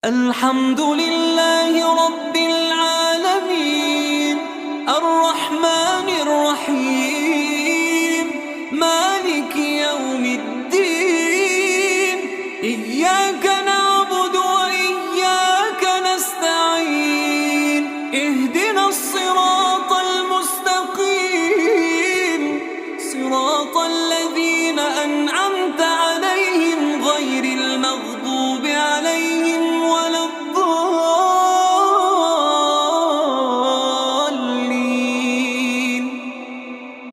الحمد لله رب العالمين الرحمن الرحيم مالك يوم الدين إياك نعبد وإياك نستعين اهدنا الصراط